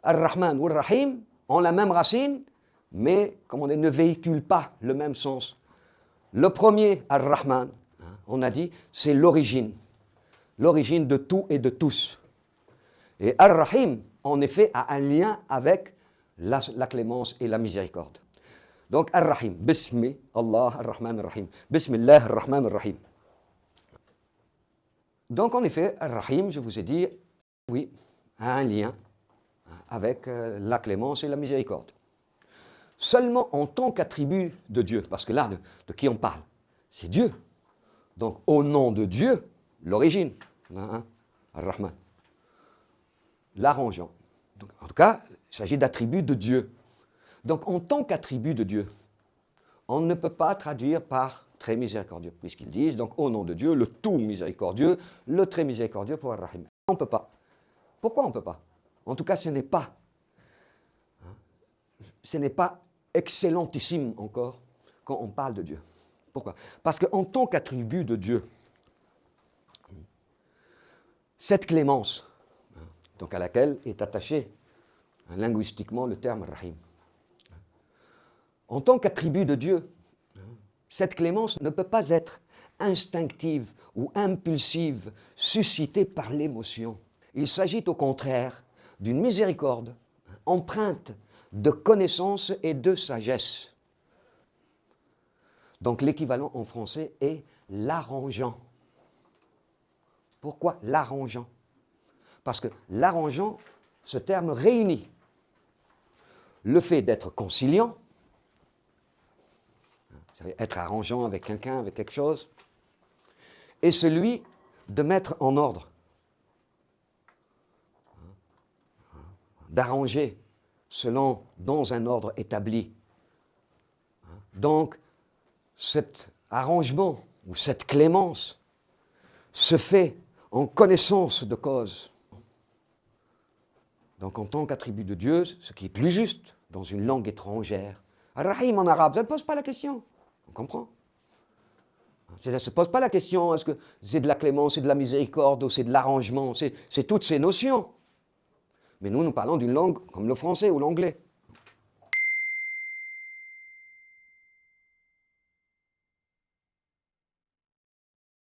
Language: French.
Ar-Rahman ou Ar-Rahim ont la même racine, mais, comme on dit, ne véhiculent pas le même sens. Le premier, Ar-Rahman, on a dit, c'est l'origine de tout et de tous. Et Ar-Rahim, en effet, a un lien avec la clémence et la miséricorde. Donc, Ar-Rahim, Bismi, Allah, Ar-Rahman, Ar-Rahim. Bismillah, Ar-Rahman, Ar-Rahim. Donc, en effet, Ar-Rahim, je vous ai dit, oui, a un lien avec la clémence et la miséricorde. Seulement en tant qu'attribut de Dieu, parce que là, de qui on parle? C'est Dieu. Donc, au nom de Dieu, l'origine, Ar-Rahman, l'arrangeant. Donc, en tout cas, il s'agit d'attributs de Dieu. Donc, en tant qu'attribut de Dieu, on ne peut pas traduire par très miséricordieux, puisqu'ils disent, donc, au nom de Dieu, le tout miséricordieux, le très miséricordieux pour Ar-Rahim. On ne peut pas. Pourquoi on ne peut pas? En tout cas, ce n'est pas excellentissime encore quand on parle de Dieu. Pourquoi? Parce qu'en tant qu'attribut de Dieu, cette clémence, donc à laquelle est attaché linguistiquement le terme Rahim, en tant qu'attribut de Dieu, cette clémence ne peut pas être instinctive ou impulsive, suscitée par l'émotion. Il s'agit au contraire d'une miséricorde empreinte de connaissance et de sagesse. Donc l'équivalent en français est l'arrangeant. Pourquoi l'arrangeant? Parce que l'arrangeant, ce terme réunit le fait d'être conciliant, c'est-à-dire être arrangeant avec quelqu'un, avec quelque chose, et celui de mettre en ordre, d'arranger dans un ordre établi. Donc, cet arrangement ou cette clémence se fait en connaissance de cause. Donc, en tant qu'attribut de Dieu, ce qui est plus juste dans une langue étrangère. Ar-Rahim en arabe, ça ne pose pas la question. On comprend. Ça ne se pose pas la question, est-ce que c'est de la clémence, c'est de la miséricorde ou c'est de l'arrangement, c'est toutes ces notions. Mais nous parlons d'une langue comme le français ou l'anglais.